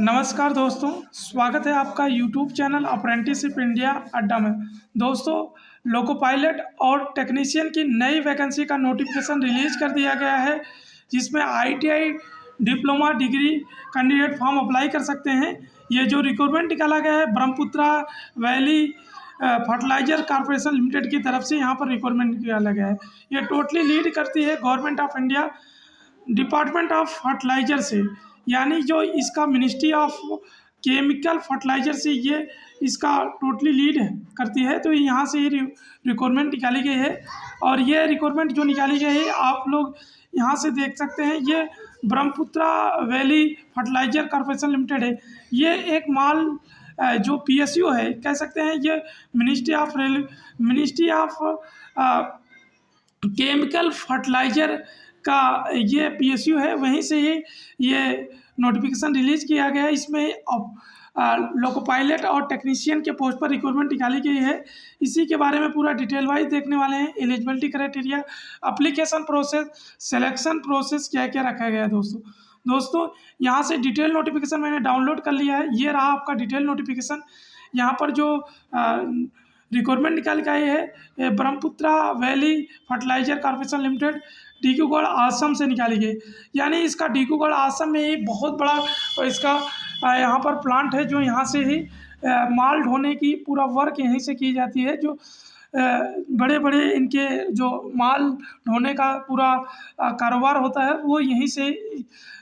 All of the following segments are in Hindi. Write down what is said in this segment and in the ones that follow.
नमस्कार दोस्तों, स्वागत है आपका यूट्यूब चैनल अप्रेंटिसशिप इंडिया अड्डा में। दोस्तों, लोको पायलट और टेक्नीशियन की नई वैकेंसी का नोटिफिकेशन रिलीज कर दिया गया है, जिसमें ITI diploma degree candidate form apply कर सकते हैं। ये जो रिक्रूटमेंट निकाला गया है Brahmaputra Valley Fertilizer Corporation Limited की तरफ से यहाँ पर रिक्रूटमेंट निकाला गया है। ये टोटली लीड करती है Government of India Department of Fertilizer से, यानी जो इसका मिनिस्ट्री ऑफ केमिकल फर्टिलाइजर से ये इसका टोटली लीड करती है। तो यहाँ से ये रिक्वायरमेंट निकाली गई है और ये रिक्वायरमेंट जो निकाली गई है आप लोग यहाँ से देख सकते हैं। ये Brahmaputra Valley Fertilizer Corporation Limited है। ये एक माल जो पीएसयू है कह सकते हैं, ये मिनिस्ट्री ऑफ केमिकल फर्टिलाइजर का ये पीएसयू है, वहीं से ही ये नोटिफिकेशन रिलीज किया गया है। इसमें लोको पायलट और टेक्नीशियन के पोस्ट पर रिक्रूटमेंट निकाली गई है। इसी के बारे में पूरा डिटेल वाइज देखने वाले हैं। Eligibility criteria, application process, selection process क्या क्या रखा गया है। दोस्तों यहाँ से डिटेल नोटिफिकेशन मैंने डाउनलोड कर लिया है। ये रहा आपका डिटेल नोटिफिकेशन। यहाँ पर जो रिक्वायरमेंट निकाल के आई है Brahmaputra Valley Fertilizer Corporation Limited Dibrugarh Assam से निकाली गई, यानी इसका डिब्रूगढ़ आसम में ही बहुत बड़ा इसका यहाँ पर प्लांट है, जो यहाँ से ही माल ढोने की पूरा वर्क यहीं से की जाती है। जो बड़े बड़े इनके जो माल ढोने का पूरा कारोबार होता है वो यहीं से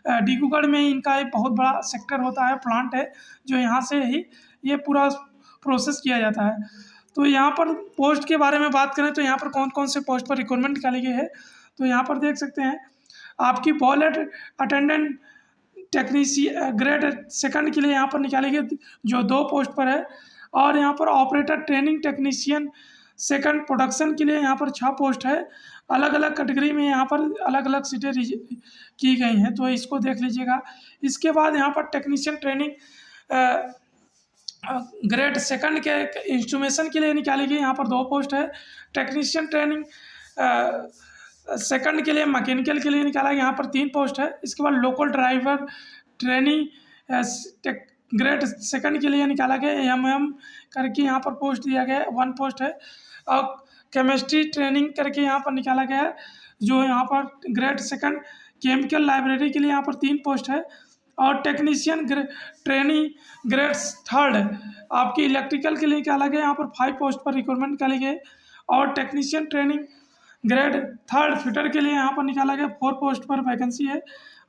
डिब्रूगढ़ में इनका एक बहुत बड़ा सेक्टर होता है, प्लांट है, जो यहाँ से ही ये पूरा प्रोसेस किया जाता है। तो यहाँ पर पोस्ट के बारे में बात करें तो यहाँ पर कौन कौन से पोस्ट पर रिक्वायरमेंट निकाली गई है, तो यहाँ पर देख सकते हैं आपकी boiler attendant technician grade second के लिए यहाँ पर निकाली गई जो 2 पोस्ट पर है। और यहाँ पर operator training technician second production के लिए यहाँ पर 6 पोस्ट है। अलग अलग कैटेगरी में यहाँ पर अलग अलग सीटें की गई हैं, तो इसको देख लीजिएगा। इसके बाद यहाँ पर टेक्नीशियन ट्रेनिंग ग्रेड सेकंड के इंस्ट्रूमेशन के लिए निकाली गई यहाँ पर 2 पोस्ट है। टेक्नीशियन ट्रेनिंग सेकंड के लिए मैकेनिकल के लिए निकाला गया यहाँ पर 3 पोस्ट है। इसके बाद local driver training grade second के लिए निकाला गया एमएम करके यहाँ पर पोस्ट दिया गया है, 1 पोस्ट है। और केमिस्ट्री ट्रेनिंग करके यहाँ पर निकाला गया है, जो यहाँ पर ग्रेड सेकंड केमिकल लाइब्रेरी के लिए यहाँ पर 3 पोस्ट है। और टेक्नीशियन ट्रेनिंग ग्रेड थर्ड आपकी इलेक्ट्रिकल के लिए निकाला गया यहाँ पर 5 पोस्ट पर रिक्वायरमेंट निकाली गई। और technician training grade third fitter के लिए यहाँ पर निकाला गया 4 पोस्ट पर वैकेंसी है।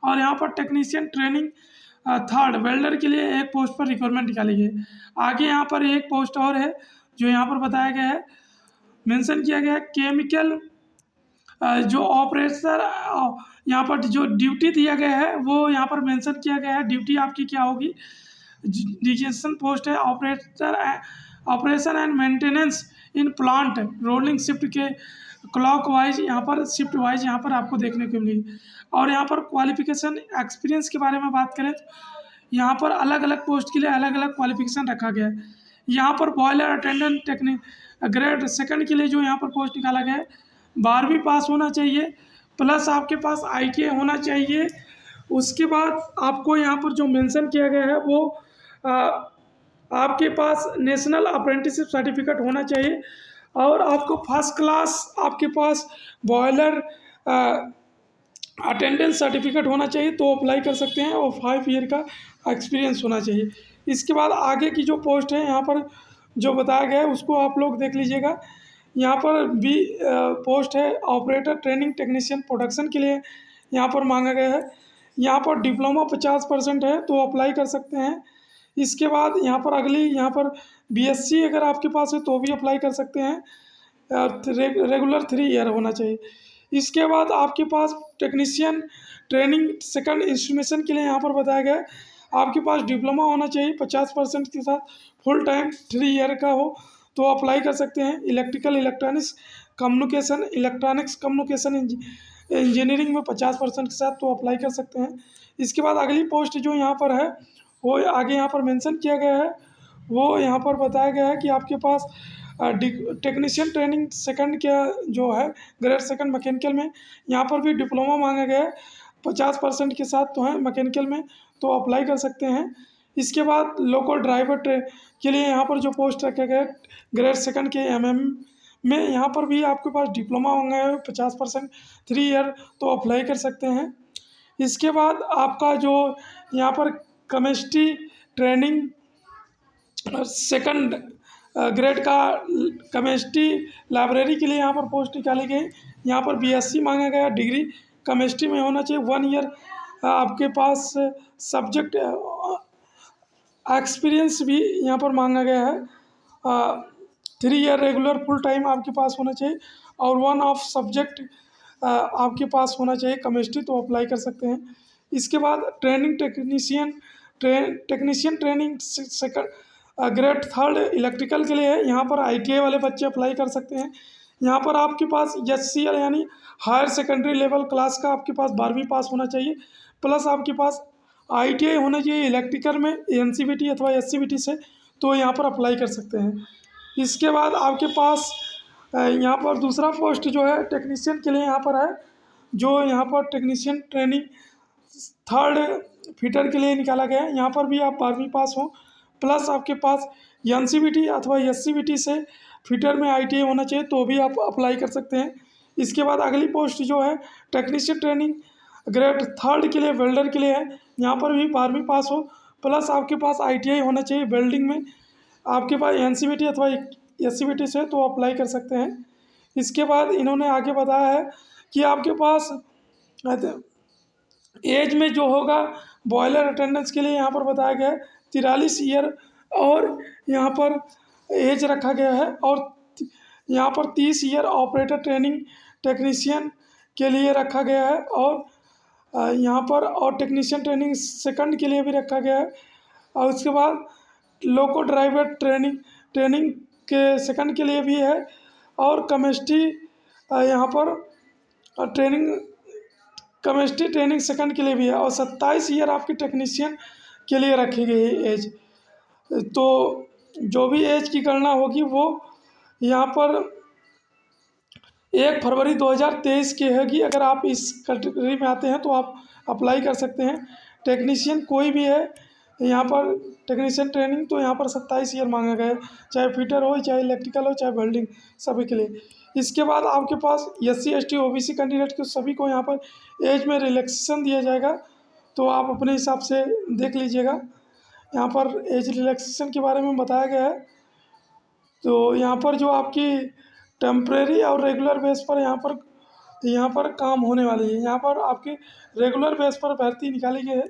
और यहाँ पर टेक्नीशियन ट्रेनिंग थर्ड वेल्डर के लिए 1 पोस्ट पर रिक्वायरमेंट निकाली गई। आगे यहाँ पर 1 पोस्ट और है जो यहाँ पर बताया गया है, मेंशन किया गया है केमिकल जो ऑपरेटर यहाँ पर जो ड्यूटी दिया गया है वो यहाँ पर मेंशन किया गया है। ड्यूटी आपकी क्या होगी, डिजिटेशन पोस्ट है operation and maintenance in plant rolling shift के क्लॉक वाइज यहाँ पर शिफ्ट वाइज यहाँ पर आपको देखने को मिलेगी। और यहाँ पर क्वालिफिकेशन एक्सपीरियंस के बारे में बात करें तो यहाँ पर अलग अलग पोस्ट के लिए अलग अलग क्वालिफिकेशन रखा गया है। यहाँ पर boiler attendant technique grade second के लिए जो यहाँ पर पोस्ट निकाला गया है 12वीं पास होना चाहिए, प्लस आपके पास आईटीआई होना चाहिए। उसके बाद आपको यहाँ पर जो मेंशन किया गया है वो आपके पास नेशनल अप्रेंटिसशिप सर्टिफिकेट होना चाहिए। और आपको फर्स्ट क्लास आपके पास बॉयलर अटेंडेंस सर्टिफिकेट होना चाहिए, तो अप्लाई कर सकते हैं। और 5 ईयर का एक्सपीरियंस होना चाहिए। इसके बाद आगे की जो पोस्ट है यहाँ पर जो बताया गया है उसको आप लोग देख लीजिएगा। यहाँ पर भी पोस्ट है ऑपरेटर ट्रेनिंग टेक्नीशियन प्रोडक्शन के लिए यहाँ पर मांगा गया है। यहाँ पर डिप्लोमा 50% है तो अप्लाई कर सकते हैं। इसके बाद यहाँ पर अगली यहाँ पर बीएससी अगर आपके पास है तो भी अप्लाई कर सकते हैं। रेगुलर 3 ईयर होना चाहिए। इसके बाद आपके पास टेक्नीशियन ट्रेनिंग सेकंड इंस्ट्रूमेशन के लिए यहाँ पर बताया गया है आपके पास डिप्लोमा होना चाहिए 50% के साथ, फुल टाइम 3 ईयर का हो तो अप्लाई कर सकते हैं। इलेक्ट्रॉनिक्स कम्युनिकेशन इंजीनियरिंग में 50% के साथ तो अप्लाई कर सकते हैं। इसके बाद अगली पोस्ट जो यहाँ पर है वो आगे यहाँ पर मेंशन किया गया है, वो यहाँ पर बताया गया है कि आपके पास टेक्नीशियन ट्रेनिंग सेकंड का जो है ग्रेड सेकंड मैकेनिकल में यहाँ पर भी डिप्लोमा मांगा गया है 50% के साथ तो है मैकेनिकल में, तो अप्लाई कर सकते हैं। इसके बाद लोकल ड्राइवर के लिए यहाँ पर जो पोस्ट रखे गए ग्रेड सेकंड के में, यहाँ पर भी आपके पास डिप्लोमा होंगे 50%, 3 ईयर, तो अप्लाई कर सकते हैं। इसके बाद आपका जो यहाँ पर केमिस्ट्री ट्रेनिंग सेकंड ग्रेड का केमिस्ट्री लाइब्रेरी के लिए यहाँ पर पोस्ट निकाली गई। यहाँ पर बीएससी मांगा गया, डिग्री केमिस्ट्री में होना चाहिए, 1 ईयर आपके पास सब्जेक्ट एक्सपीरियंस भी यहाँ पर मांगा गया है। 3 ईयर रेगुलर फुल टाइम आपके पास होना चाहिए और 1 ऑफ सब्जेक्ट आपके पास होना चाहिए केमिस्ट्री, तो अप्लाई कर सकते हैं। इसके बाद training technician training second grade 3 electrical के लिए है। यहाँ पर आईटीआई वाले बच्चे अप्लाई कर सकते हैं। यहाँ पर आपके पास एचसीएल यानी हायर सेकेंडरी लेवल क्लास का आपके पास 12वीं पास होना चाहिए, प्लस आपके पास आईटीआई होना चाहिए इलेक्ट्रिकल में एनसीवीटी अथवा एससीवीटी से, तो यहाँ पर अप्लाई कर सकते हैं। इसके बाद आपके पास यहाँ पर दूसरा पोस्ट जो है टेक्नीशियन के लिए यहाँ पर है, जो यहाँ पर टेक्नीशियन ट्रेनिंग 3rd फिटर के लिए निकाला गया है। यहाँ पर भी आप 12वीं पास हो, प्लस आपके पास एनसीवीटी अथवा एससीवीटी से फिटर में आईटीआई होना चाहिए, तो भी आप अप्लाई कर सकते हैं। इसके बाद अगली पोस्ट जो है टेक्नीशियन ट्रेनिंग ग्रेड 3rd के लिए वेल्डर के लिए है। यहाँ पर भी 12वीं पास हो, प्लस आपके पास आईटीआई होना चाहिए वेल्डिंग में, आपके पास एनसीवीटी अथवा एससीवीटी से, तो अप्लाई कर सकते हैं। इसके बाद इन्होंने आगे बताया है कि आपके पास एज में जो होगा बॉयलर अटेंडेंस के लिए यहाँ पर बताया गया है 43 ईयर, और यहाँ पर एज रखा गया है, और यहाँ पर 30 ईयर ऑपरेटर ट्रेनिंग टेक्नीशियन के लिए रखा गया है, और यहाँ पर और टेक्नीशियन ट्रेनिंग सेकंड के लिए भी रखा गया है। और उसके बाद लोको ड्राइवर ट्रेनिंग के सेकंड के लिए भी है, और केमिस्ट्री यहाँ पर केमिस्ट्री ट्रेनिंग सेकंड के लिए भी है, और 27 ईयर आपकी टेक्नीशियन के लिए रखी गई है एज। तो जो भी एज की गणना होगी वो यहाँ पर 1 फरवरी 2023 की होगी। अगर आप इस कैटेगरी में आते हैं तो आप अप्लाई कर सकते हैं। टेक्नीशियन कोई भी है यहाँ पर टेक्नीशियन ट्रेनिंग, तो यहाँ पर 27 ईयर मांगा गया है, चाहे फिटर हो, चाहे इलेक्ट्रिकल हो, चाहे वेल्डिंग, सभी के लिए। इसके बाद आपके पास SC ST OBC कैंडिडेट के सभी को यहाँ पर एज में रिलैक्सेशन दिया जाएगा, तो आप अपने हिसाब से देख लीजिएगा। यहाँ पर एज रिलैक्सेशन के बारे में बताया गया है। तो यहाँ पर जो आपकी टेम्परेरी और रेगुलर बेस पर यहाँ पर काम होने वाली है। यहाँ पर आपकी रेगुलर बेस पर भर्ती निकाली गई है,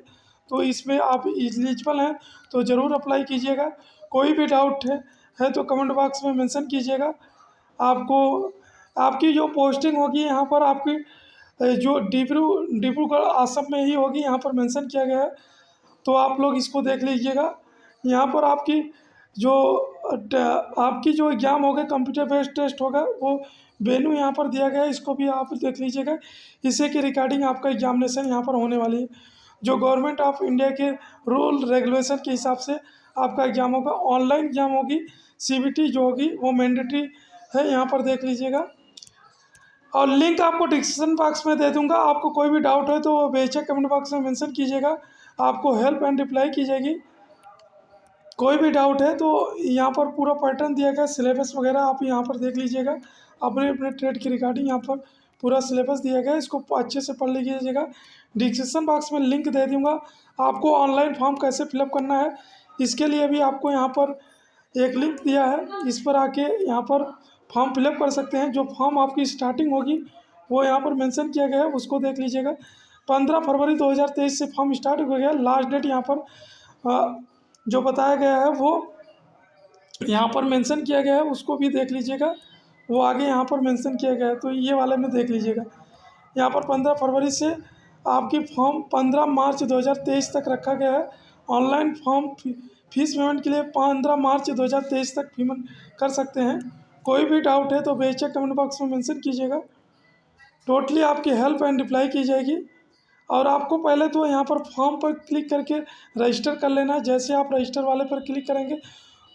तो इसमें आप एलिजिबल हैं तो ज़रूर अप्लाई कीजिएगा। कोई भी डाउट है तो कमेंट बॉक्स में मेंशन कीजिएगा। आपकी जो पोस्टिंग होगी यहाँ पर आपकी जो डिब्रूगढ़ आसम में ही होगी, यहाँ पर मेंशन किया गया है, तो आप लोग इसको देख लीजिएगा। यहाँ पर आपकी जो एग्ज़ाम होगा कंप्यूटर बेस्ड टेस्ट होगा, वो वेन्यू यहाँ पर दिया गया है, इसको भी आप देख लीजिएगा। इसी की रिगार्डिंग आपका एग्जामिनेशन यहाँ पर होने वाली है। जो गवर्नमेंट ऑफ इंडिया के रूल रेगुलेशन के हिसाब से आपका एग्ज़ाम होगा, ऑनलाइन एग्ज़ाम होगी। CBT जो होगी वो मैंडेटरी है, यहाँ पर देख लीजिएगा। और लिंक आपको डिस्क्रिप्शन बॉक्स में दे दूंगा। आपको कोई भी डाउट है तो बेशक कमेंट बॉक्स में मेंशन कीजिएगा, आपको हेल्प एंड रिप्लाई की जाएगी। कोई भी डाउट है तो यहाँ पर पूरा पैटर्न दिया गया, सिलेबस वगैरह आप यहाँ पर देख लीजिएगा। अपने अपने ट्रेड की रिगार्डिंग यहाँ पर पूरा सिलेबस दिया गया है, इसको अच्छे से पढ़ लीजिएगा। डिस्क्रिप्शन बॉक्स में लिंक दे दूँगा। आपको ऑनलाइन फॉर्म कैसे फिलअप करना है इसके लिए भी आपको यहाँ पर एक लिंक दिया है, इस पर आके यहाँ पर फॉर्म फिलअप कर सकते हैं। जो फॉर्म आपकी स्टार्टिंग होगी वो यहाँ पर मेंशन किया गया है, उसको देख लीजिएगा। 15 फरवरी 2023 से फॉर्म स्टार्ट हो गया। लास्ट डेट यहाँ पर जो बताया गया है वो यहाँ पर मेंशन किया गया है, उसको भी देख लीजिएगा। वो आगे यहाँ पर मेंशन किया गया है, तो ये वाले में देख लीजिएगा। यहाँ पर 15 फरवरी से आपकी फॉर्म 15 मार्च 2023 तक रखा गया है। ऑनलाइन फॉर्म फीस पेमेंट के लिए 15 मार्च 2023 तक पेमेंट कर सकते हैं। कोई भी डाउट है तो बेशक कमेंट बॉक्स में मेंशन कीजिएगा, टोटली आपकी हेल्प एंड रिप्लाई की जाएगी। और आपको पहले तो यहाँ पर फॉर्म पर क्लिक करके रजिस्टर कर लेना है। जैसे आप रजिस्टर वाले पर क्लिक करेंगे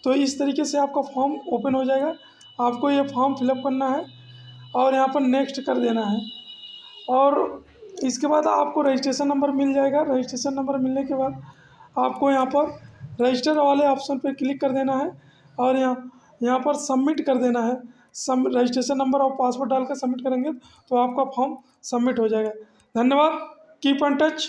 तो इस तरीके से आपका फॉर्म ओपन हो जाएगा। आपको ये फॉर्म फिलअप करना है और यहाँ पर नेक्स्ट कर देना है, और इसके बाद आपको रजिस्ट्रेशन नंबर मिल जाएगा। रजिस्ट्रेशन नंबर मिलने के बाद आपको यहाँ पर रजिस्टर वाले ऑप्शन पर क्लिक कर देना है और यहाँ पर सबमिट कर देना है। रजिस्ट्रेशन नंबर और पासवर्ड डालकर सबमिट करेंगे तो आपका फॉर्म सबमिट हो जाएगा। धन्यवाद। Keep in touch.